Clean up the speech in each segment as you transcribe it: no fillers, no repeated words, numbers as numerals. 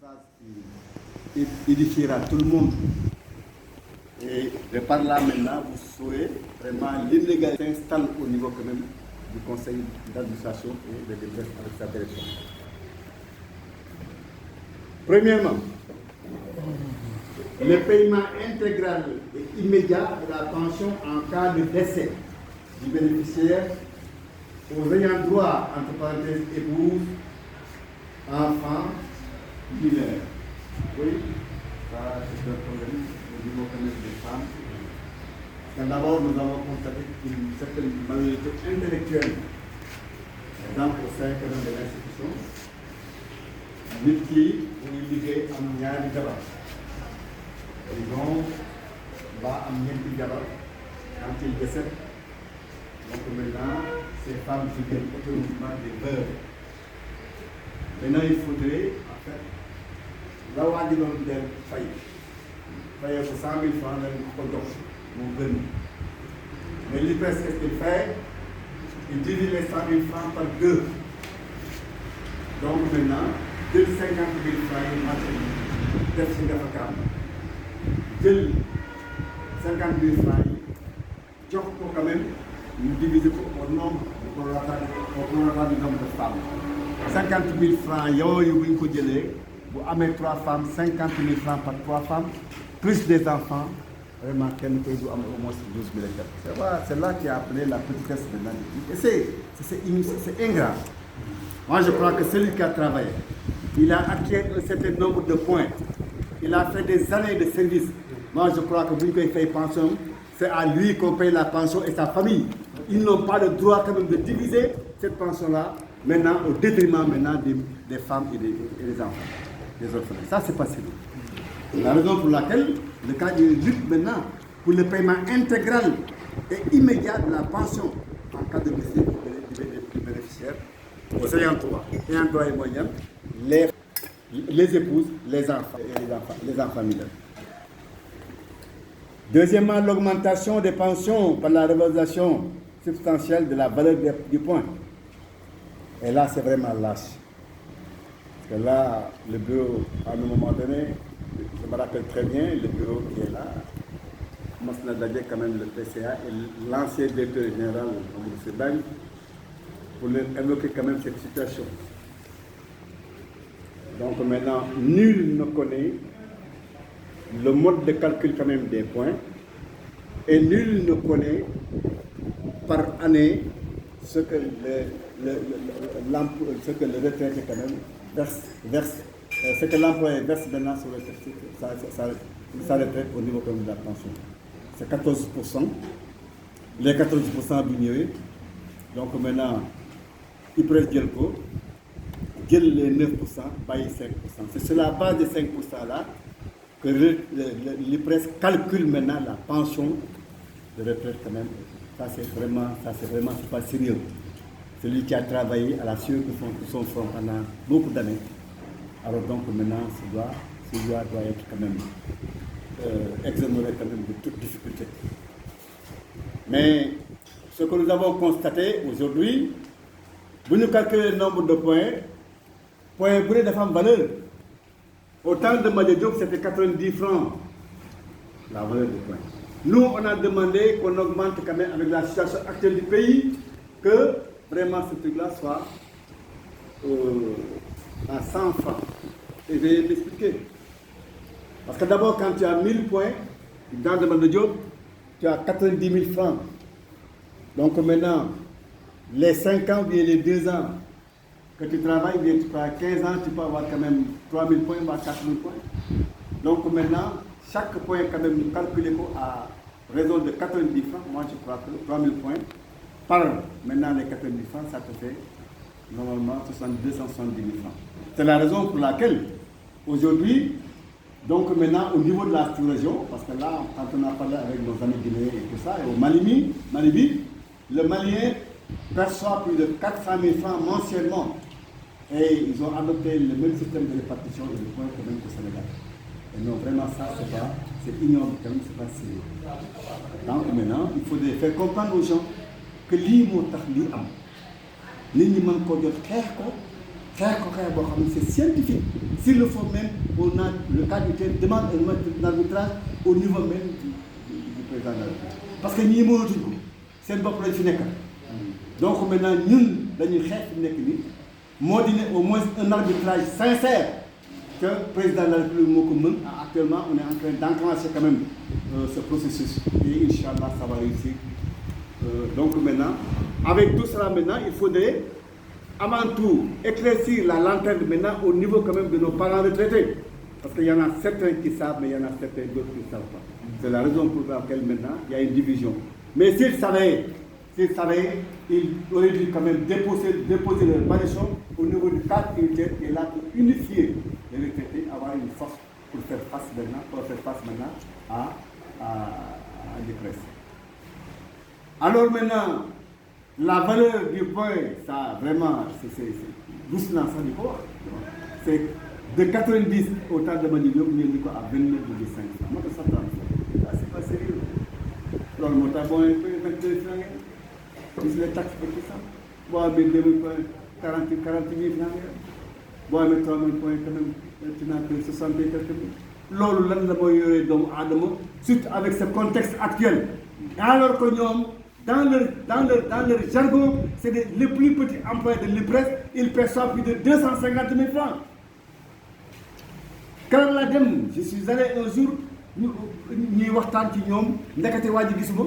message qui édifiera tout le monde. Et de par là maintenant, vous saurez vraiment l'illégalité s'installe au niveau quand même du conseil d'administration et de l'Église avec sa direction. Premièrement, le paiement intégral et immédiat de la pension en cas de décès du bénéficiaire aux ayants droit, entre parenthèses, épouse, enfants, mineurs. Oui, ça c'est un problème au niveau quand même des femmes. Parce que d'abord, nous avons constaté une certaine majorité intellectuelle, par exemple au sein quand même de l'institution, nit ki muy liggéey am ñaari jabar disons ba am ñeenti jabar quand il décède donc maintenant ces femmes deviennent automatiquement des veuves. Maintenant il faudrait en fait la waa ji doon dem fayee ko 100 000 francs lañ ko jox moo gën mais li presque qu'est-ce qu'il fait il divise les 100 000 francs par 2 donc maintenant jël 50 000 francs yi marché def si ngafakaam jël 50 000 francs yi jox ko quand même ñu diviser ko au nombre du nombre de femmes 50 000 francs yooyu bu ñu ko jëlee bu amee 3 femmes 50 000 francs par 3 femmes plus des enfants vraiment kenn koy du am au moins 12 000 et quelques. C'est là qu'il a appelé la petitesse de l'indemnité. Et c'est ingrat. Moi je crois que celui qui a travaillé, il a acquis un certain nombre de points. Il a fait des années de service. Moi, je crois que vous pouvez faire pension, c'est à lui qu'on paye la pension et sa famille. Ils n'ont pas le droit quand même de diviser cette pension-là maintenant au détriment maintenant des femmes et des enfants, des orphelins. Ça, c'est pas sérieux. La raison pour laquelle le cas de lutte maintenant pour le paiement intégral et immédiat de la pension en cas de décès du bénéficiaire aux ayants droit et moyens, les épouses, les enfants et les enfants mineurs. Deuxièmement, l'augmentation des pensions par la revalorisation substantielle de la valeur du point. Et là, c'est vraiment lâche. Parce que là, le bureau, à un moment donné, je me rappelle très bien, le bureau qui est là, Masna Dadje, quand même, le PCA, et l'ancien directeur général, M. Bang, pour évoquer quand même cette situation. Donc maintenant, nul ne connaît le mode de calcul quand même des points et nul ne connaît par année ce que le retraité quand même verse ce que l'employé verse maintenant sur sa retraite au niveau de la pension. C'est 14%. Les 14% bignoyés. Donc maintenant, il presse Djelko, Djel les 9%, paye 5%. C'est sur la base de 5% là que l'IPRES calcule maintenant la pension de retraite quand même. Ça c'est vraiment, c'est pas sérieux. Celui qui a travaillé à la sueur de son front pendant beaucoup d'années. Alors donc maintenant, ce doit être quand même exonéré quand même de toute difficulté. Mais ce que nous avons constaté aujourd'hui, vous nous calculez le nombre de points brûlés de femmes valeur. Au temps de Madjadjouk, c'était 90 francs la valeur du point. Nous, on a demandé qu'on augmente quand même avec la situation actuelle du pays, que vraiment ce truc-là soit à 100 francs. Et je vais m'expliquer. Parce que d'abord, quand tu as 1000 points, dans le Madjadjouk, tu as 90 000 francs. Donc maintenant, les 5 ans ou bien les 2 ans que tu travailles, bien, tu prends 15 ans, tu peux avoir quand même 3 000 points, voire 4 000 points. Donc maintenant, chaque point quand même nous calculé à raison de 90 francs, moi je crois que 3 000 points, par maintenant les 90 francs, ça te fait normalement 270 000 francs. C'est la raison pour laquelle aujourd'hui, donc maintenant au niveau de la sous-région, parce que là, quand on a parlé avec nos amis guinéens et tout ça, et au Malibi, le Malien perçoit plus de 400 000 francs mensuellement. Et ils ont adopté le même système de répartition et de points quand même qu'au Sénégal. Et non, vraiment ça, c'est ignorant, quand même, c'est pas sérieux. Donc maintenant, il faut faire comprendre aux gens que lii moo tax lii am nit ñi mën koo jot xeex ko c'est scientifique. S'il le faut même, on a le cas du terre demande un arbitrage au niveau même du président de la République. Parce que ñii mënatuñ ko seen bopp lañ fi nekkal. Donc maintenant ñun dañuy xeex fi nekk nii moo di ne au moins un arbitrage sincère que le président de la République moo ko mën. Actuellement on est en train d'enclencher quand même ce processus et Inch'Allah ça va réussir. Donc maintenant avec tout cela maintenant il faudrait avant tout éclaircir la lanterne maintenant au niveau quand même de nos parents retraités. Parce qu'il y en a certains qui savent, mais il y en a certains d'autres qui ne savent pas. C'est la raison pour laquelle maintenant il y a une division. Mais s'ils savaient, ils auraient dû quand même déposer leur baluchon au niveau du cadre unitaire et là pour unifier les retraités, avoir une force pour faire face maintenant à l'Épresse. Alors maintenant, la valeur du point, ça vraiment, c'est doucement ça du pouvoir. C'est de 90 au temps de Mani Diop, nous sommes à 29,5. Moi, ça c'est pas sérieux. Alors, mon tabon est 22 francs. Plus les taxes et tout ça. Bon, mais 2 40 000 francs. Bon, mais 3 000 points quand même. Tu n'as que 60 et quelques mille. Lolo, là, nous avons surtout avec ce contexte actuel. Alors que nous, dans leur jargon, c'est les plus petits employés de l'Épresse, ils perçoivent plus de 250 000 francs. Quand la dem, je suis allé un jour, ñuy waxtaan ci ñoom ndekete waa ji gisuma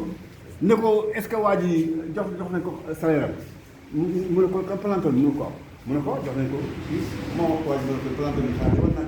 ne ko est-ce que waa ji jox nañ ko salaire mu ne ko planton mu ne ko mu ne ko jox nañ ko moo wax waa ji ne ko planton bi xaar war naa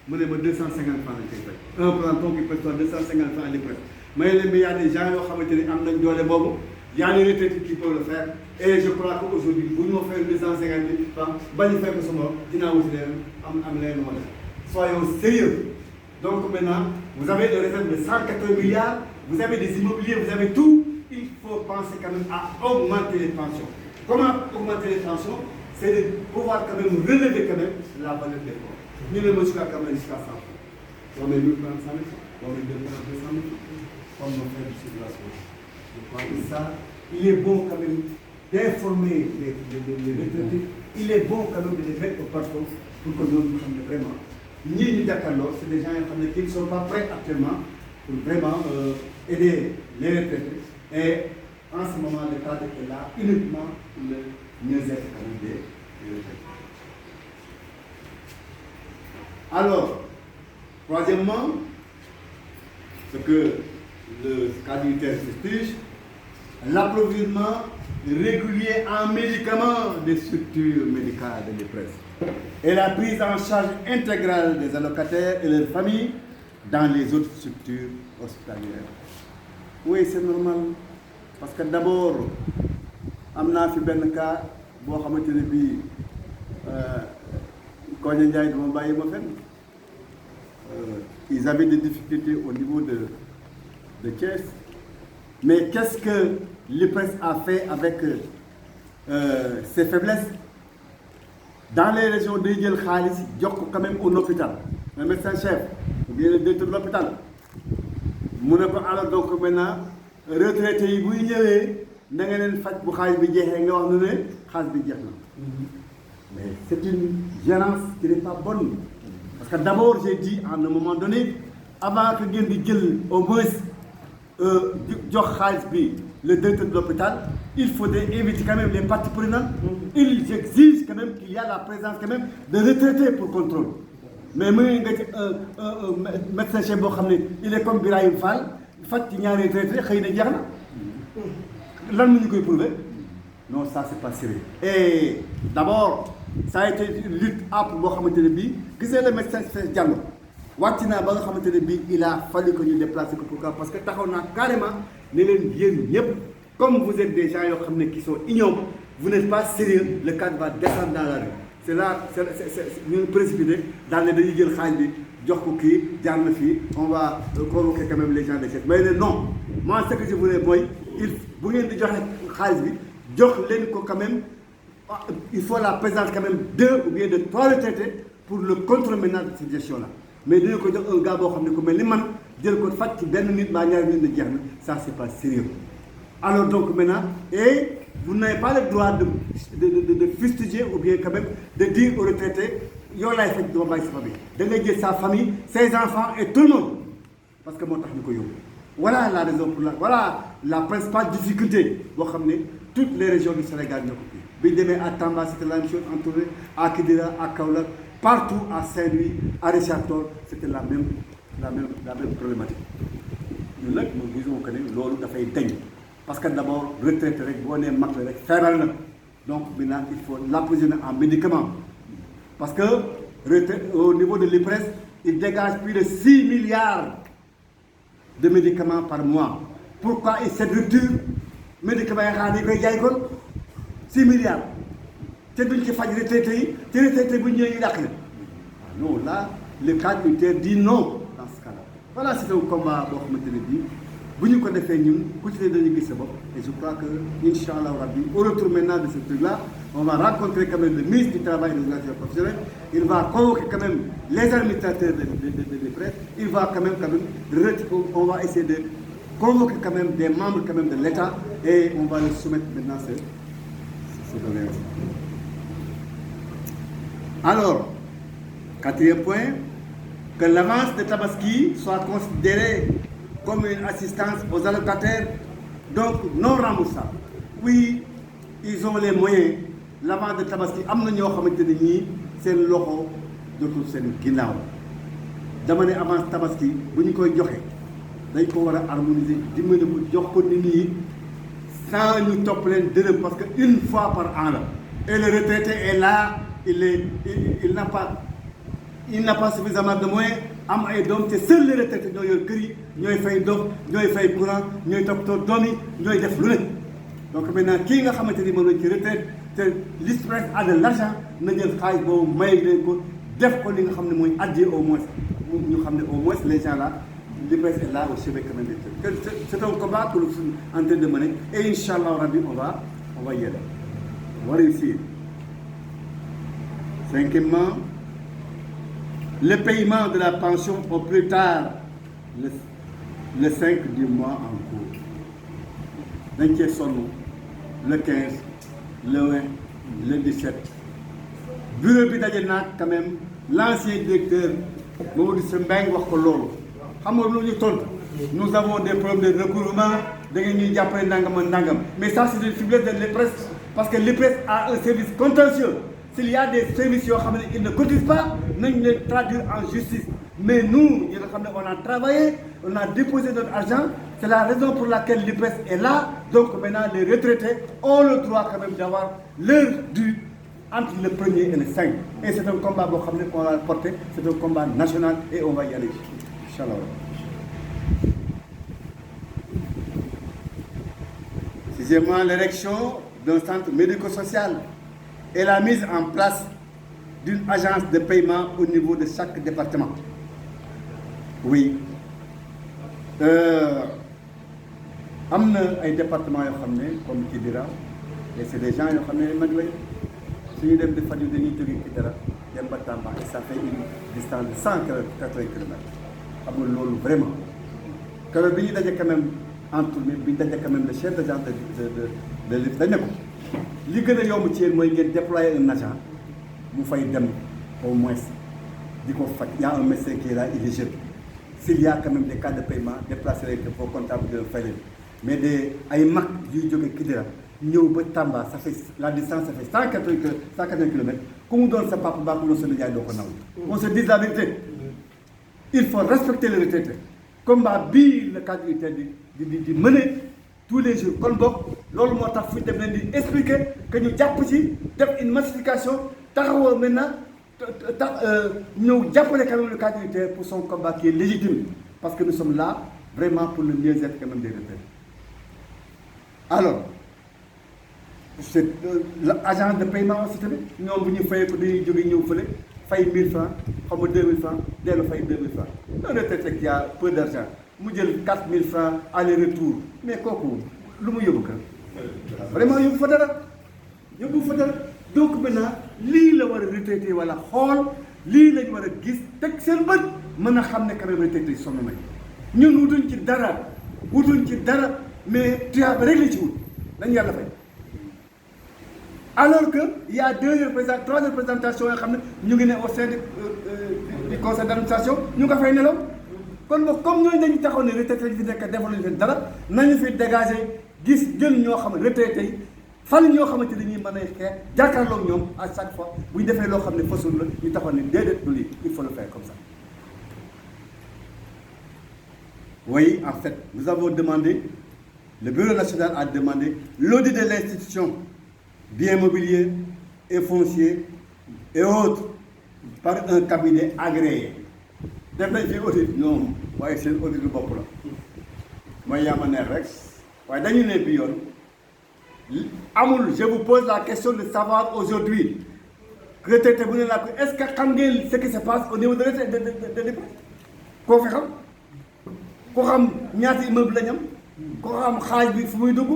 mu ne ma 250 francs lañ koy fay un planton qui perçoit 250 francs à l'Épresse mais il y a des gens yoo xamante ni am nañ doole boobu y a des retraités qui peuvent le faire et je crois qu'aujourd'hui bu ñu ma fay 250 000 francs bañ a fay ko sama dinaa wuti leen am leen lu ma def. Soyons sérieux. Donc maintenant, vous avez des réserves de 180 milliards, vous avez des immobiliers, vous avez tout. Il faut penser quand même à augmenter les pensions. Comment augmenter les pensions? C'est de pouvoir quand même relever quand même la valeur des corps. Nous ne mettons quand même jusqu'à 100 francs. On met 1 francs 100 000 francs, on met 2 francs 200 000 francs, comme nos frères du circulation. Je crois que ça, il est bon quand même d'informer les retraités. Il est bon quand même de les mettre au parcours pour que nous nous vraiment. Ni d'accord, c'est des gens qui ne sont pas prêts actuellement pour vraiment aider les retraités. Et en ce moment, le cadre est là uniquement pour le mieux-être des retraités. Alors, troisièmement, ce que le cadre unitaire exige, l'approvisionnement régulier en médicaments des structures médicales de l'Épresse et la prise en charge intégrale des allocataires et leurs familles dans les autres structures hospitalières. Oui, c'est normal. Parce que d'abord, amna fi ben cas bo xamanteni bi Kogne Ndiaye dama baye ma fenn. Ils avaient des difficultés au niveau de Thiès. Mais qu'est-ce que l'Épresse a fait avec ses faiblesses? Dans les régions de Yel Khalis, il y a quand même un hôpital, un médecin-chef, ou bien le directeur de l'hôpital. Alors donc maintenant, retraités, si vous avez mais c'est une gérance qui n'est pas bonne. Parce que d'abord, j'ai dit à un moment donné, avant que vous ayez au moins le directeur de l'hôpital, il faudrait éviter quand même les parties prenantes. Ils exigent quand même qu'il y a la présence quand même de retraités pour contrôle. Mais un médecin chef, il est comme Birahim Fall, il y a un retraité, il y a un retraité. Non, ça c'est pas sérieux. Et d'abord, ça a été une lutte âpre pour Mohamed Nebi. Qui est le médecin chef Diallo? Watina ba nga xamantene bi il a fallu que ñu déplacer ko pourquoi parce que taxaw na carrément ne leen yeen ñep comme vous êtes des gens yo xamné qui sont ignobles vous n'êtes pas sérieux le cadre va descendre dans la rue c'est là ñu précipité dans les dañuy jël xaaj bi jox ko ki jaar na fi on va convoquer quand même les gens de chef mais non moi ce que je voulais moy il bu ngeen di joxe xaaj bi jox leen ko quand même il faut la présence quand même 2 ou bien de 3 retraités pour le contrôle maintenant de cette gestion là. Mais de ko jox un gars boo xam ne ku mel ni man jël ko faj ci benn nit mbaa ñaari nit na jeex na ça c'est pas sérieux alors donc maintenant et vous n'avez pas le droit de fustiger ou bien quand même de dire aux retraités yow laay fekk doo bàyyi sa famille da ngay jël sa famille ses enfants et tout le monde parce que moo tax ñu ko yóbbu. Voilà la raison pour voilà la principale difficulté boo xam ne toutes les régions du Sénégal ñoo ko kii bi ñu demee à Tamba c'était la même chose en Touré à Kidira à Kaolack partout à Saint-Louis à Richard Toll c'était la même problématique. ñun nag moom gisuma que ne loolu dafay dañ parce que d'abord retraité rek boo nee mag la rek feebar na donc maintenant il faut l'approvisionner en médicaments parce que au niveau de l'IPRES il dégage plus de 6 milliards de médicaments par mois. Pourquoi cette rupture médicaments yi xanaa dañ koy jaay kon 6 milliards te duñ ci faj retraité yi te retraité bu ñëwee ñu dàq leen non là le cadre unitaire dit non dans ce cas-là. Voilà, c'est un combat boo xamante ne bii bu ñu ko defee ñun ku ci ne dañuy gis sa bopp et je crois que inch'Allah rabbi au retour maintenant de ce truc-là on va rencontrer quand même le ministre du travail et des relations professionnelles. Il va convoquer quand même les administrateurs de l'IPRES. Il va quand même on va essayer de convoquer quand même des membres quand même de l'État et on va le soumettre maintenant ce doléance. Alors, quatrième point, que l'avance de Tabaski soit considérée comme une assistance aux allocataires, donc non remboursable. Oui, ils ont les moyens. L'avance de Tabaski am na ñoo xamante ne ñii seen loxo jotul seen ginnaaw dama ne avance Tabaski bu ñu koy joxe dañ ko war a harmoniser dimbali ko jox ko nit ñi sans ñu topp leen dërëm parce que une fois par an la et le retraité est là il n'a pas suffisamment de moyens am ay doom te seuls les retraités ñoo yor kër yi ñooy fay ndox ñooy fay courant ñooy toppatoo doom yi ñooy def lu ne donc maintenant kii nga xamante ni moom lañ ci retraite te l'IPRES a de l'argent na jël xaalis boobu may leen ko def ko li nga xam ne mooy addier au moins ñu xam ne au moins les gens là l'IPRES est là au chevet quand même des trucs. C'est un combat que nous sommes en train de mener et Inch'Allah Rabbi on va y aller. On va réussir. Cinquièmement, le paiement de la pension au plus tard le 5 du mois en cours. dañ cee sonn le 15 le 20 le 17 bureau bi daje naag quand même l'ancien directeur Mamadou Sy Mbengue wax ko loolu xam nga lu ñu tontu nous avons des problèmes de recouvrement da ngeen ñuy jàppale nangam ak nangam mais ça c'est une faiblesse de l'IPRES parce que l'IPRES a un service contentieux. S'il y a des services yoo xam ne ils ne cotisent pas nañ leen traduire en justice mais nous ñi nga xam ne on a travaillé on a déposé notre argent c'est la raison pour laquelle l'IPRES est là donc maintenant les retraités ont le droit quand même d'avoir leur dû entre le 1er et le 5 et c'est un combat boo xam ne qu'on va porter c'est un combat national et on va y aller inchallah. Sixièmement, l'érection d'un centre médico-social et la mise en place d'une agence de paiement au niveau de chaque département. Oui. Am na ay départements yoo xam ne comme Kidira et c'est des gens yoo xam ne mag lañ suñu dem di faju dañuy jóge Kidira dem ba Tamba et ça fait une distance de 180 kilomètres xam nga loolu vraiment keroog bi ñu daje quand même en tournée bi ñu daje quand même le chef d'agence de l'IPRES dañ ne ko li gën a yomb ci yéen mooy ngeen déployer un agent mu fay dem au moins di ko faj y a un médecin qui est là il est jeune s'il y a quand même des cas de paiement déplacer leen ko foo comptable de fay leen mais ay mag yuy jóge Kidira ñëw ba Tamba ça fait la distance ça fait 180 kilomètres ku mu doon sa papa mbaa ku mu doon sa nijaay doo ko naw on se dit la vérité il faut respecter les retraités combat bii le cadre unitaire di mener tous les jours kon boog loolu moo tax fu ñu dem leen di expliquer que ñu jàpp ci def une massification taxawoo maintenant ñëw jàppale quand même le cadre unitaire pour son combat qui est légitime parce que nous sommes là vraiment pour le mieux-être quand même des retraités. Alors c'est l'agence de paiement aussi tamit ñoom bu ñu fayee ko dañuy jóge ñëw fële fay 1000 francs xam nga 2000 francs dellu fay 2000 francs un retraité qui a peu d'argent mu jël 4000 francs aller-retour mais kooku lu mu yóbbu kër vraiment yóbbu fa dara donc maintenant lii la war a retraité wala xool lii lañ war a gis teg seen bët mën a xam ne quand même retraité sonn nañ ñun wutuñ ci dara mais tuyaaba rek la ci wut dañ yàlla fay Alors qu'il y a 3 représentations qui sont au sein du conseil d'administration, nous avons fait une loi. Comme nous avons dit, nous avons fait dégager 10 retraités. Fan ñoo xamante dañuy mën a xeex jàkkaarloog ñoom à chaque fois bu ñu defee loo xam ne fasul la ñu taxoon ne déedéet du lii il faut le faire comme ça. Oui, en fait, nous avons demandé, le Bureau national a demandé l'audit de l'institution, biens mobiliers et fonciers et autres, par un cabinet agréé. Def nañ fi audit ñoom waaye seen audit lu bopp la mooy yaa ma neex rek waaye dañu ne bi yoon. Amoul, je vous pose la question de savoir aujourd'hui, retraité bu ne la ko est-ce que xam ngeen ce qui se passe au niveau de l'État koo fi xam koo xam ñaata immeuble la ñu am koo xam xaaj bi fu muy dugg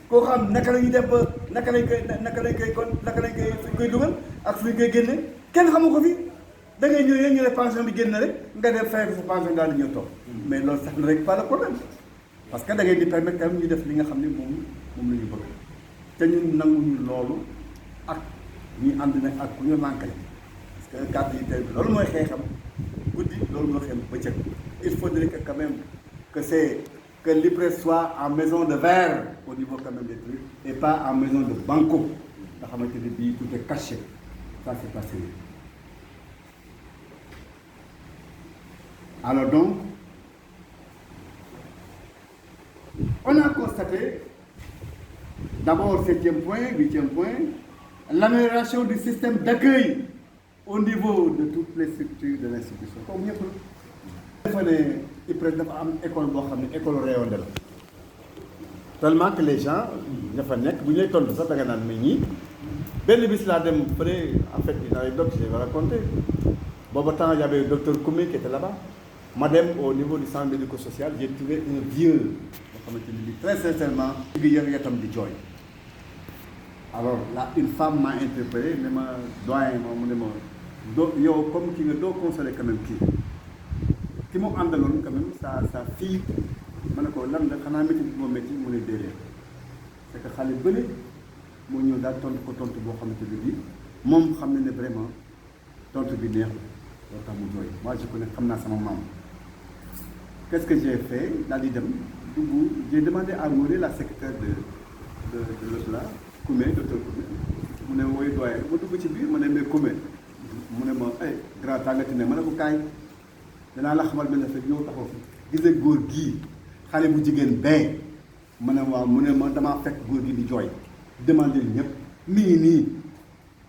koo xam naka la ñuy def ba naka lañ koy dugal ak fu ñu koy génne kenn xamu ko fi da ngay ñëw yéen ñu ne pension bi génn rek nga dem fay sa pension daal di ñëw toog mais loolu sax na rek pas le problème parce que da ngay di permettre quand même ñu def li nga xam ne moom la ñu bëgg. te ñun nanguñu loolu ak ñi ànd nag ak ku ñu lànkale parce que carte yi tey bi loolu mooy xeexam guddi loolu mooy xeexam bëccëg il faudrait que quand même que l'IPRES soit en maison de verre au niveau quand même des trucs et pas en maison de banco nga xamante ne bii tout est caché ça c'est pas sérieux. Alors donc on a constaté d'abord, 7e point, 8e point, l'amélioration du système d'accueil au niveau de toutes les structures de l'institution. Comme ñëpp dafa ne IPRES dafa am école boo xam ne école rayonnée la tellement que les gens ña fa nekk bu ñu lay tontu sax da nga naan mais ñii benn bis laa dem fële en fait une anecdote je vais raconter booba temps y avait le docteur Koumé qui était là-bas ma dem au niveau du centre médico-social j'ai trouvé un vieux boo xamante ni bi très sincèrement ngi yër yatam di jooy. Alors là, une femme m'a interpellé, ne ma doyen moom mu ne ma doo yow comme ki nga doo consolé quand même ki mu àndaloon quand même sa fille ma ne ko lan la xanaa métti bi moo métti mu ne déedéet c'est que xale bële moo ñëw daal tontu ko tontu boo xamante ne bii moom xam ne vraiment tontu bi neex la loolu tax mu jooy moi je connais xam naa sama maam. Qu'est-ce que j'ai fait daal di dem dugg j'ai demandé à Mouré la secrétaire de l'autre là. Koumé docteur Koumé mu ne woy doyen ma dugg ci biir ma ne mais Koumé mu ne ma ay grand tàngati ne ma ne ko kaay danaa la xamal benn affaire ñëw taxaw fi gis nga góor gii xale bu jigéen bee ma ne waaw mu ne ma damaa fekk góor gi di jooy demandé ñëpp mi ngi nii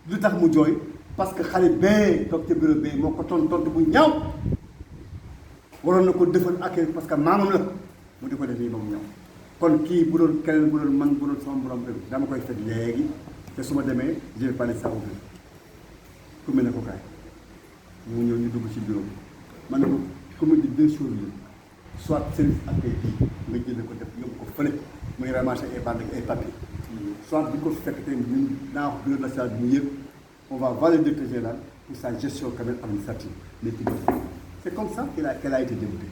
lu tax mu jooy parce que xale bee toog ca bureau bee moo ko tontu bu ñaaw waroon na ko defal ak parce que maamam la mu di ko def nii ba mu ñaaw. kon kii bu doon keneen bu doon man bu doon sama borom rek dama koy fekk léegi te su ma demee je vais parler ça au bureau ku mel ne ko kaay mu ñëw ñu dugg ci bureau bi man ne ko commune bi 2 choses la soit service accueil bii nga jëlee ko def yóbbu ko fële muy ramasser ay bandes ak ay papiers soit bi ko fekk tey ñun dans bureau national bi ñu yëpp on va valider le général pour sa gestion quand même administrative mais c'est comme ça qu'elle a été déboutée.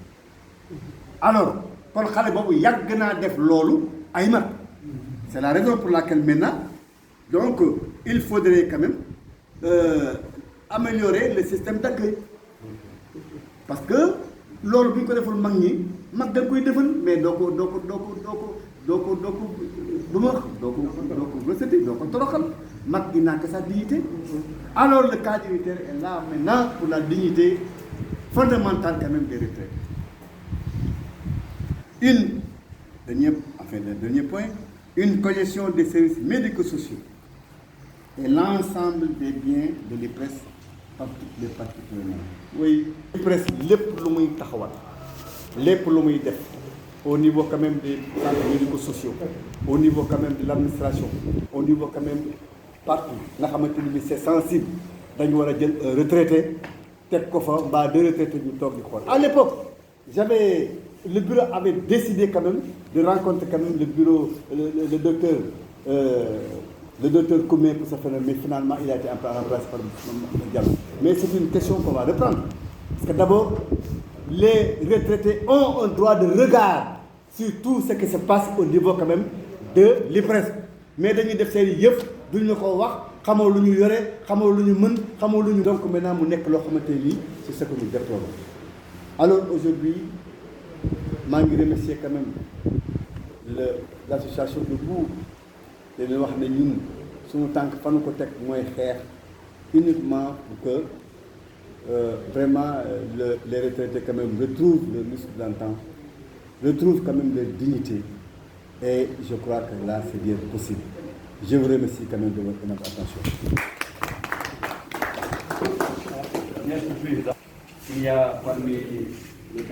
Alors kon xale boobu yàgg naa def loolu ay mag c'est la raison pour laquelle maintenant donc il faudrait quand même améliorer le système d'accueil parce que loolu bu ñu ko deful mag ñi mag da nga koy defal mais doo ko recété doo ko toroxal mag il n'a que sa dignité. Alors le cadre unitaire est là maintenant pour la dignité fondamentale quand même des retraités. Le dernier point, une cogestion des services médico-sociaux et l'ensemble des biens de l'IPRES par toutes les parties prenantes. Oui, l'IPRES, lépp lu muy taxawal lépp lu muy def au niveau quand même des centres médico-sociaux, au niveau quand même de l'administration, au niveau quand même partout nga xamante ni bi c'est sensible dañu war a jël retraité teg ko fa mbaa 2 retraités ñu toog di xool. À l'époque le bureau avait décidé quand même de rencontrer quand même le docteur Koumé pour ce phénomène, mais finalement il a été remplacé par Diallo. Mais c'est une question qu'on va reprendre. Parce que d'abord, les retraités ont un droit de regard sur tout ce qui se passe au niveau quand même de l'IPRES. Mais dañuy def seen yëf duñ la ko wax xamoo lu ñu yore xamoo lu ñu mën xamoo lu ñu. donc maintenant mu nekk loo xamante ni c'est ce que nous déplorons. Alors aujourd'hui maa ngi remercier quand même l'association de Mbour te leen wax ne ñun suñu tànk fanu ko teg mooy xeex uniquement pour que vraiment les retraités quand même retrouvent le muscle d'antan, retrouvent quand même leur dignité, et je crois que là c'est bien possible. Je vous remercie quand même de votre attention. Merci Président. Il y a parmi les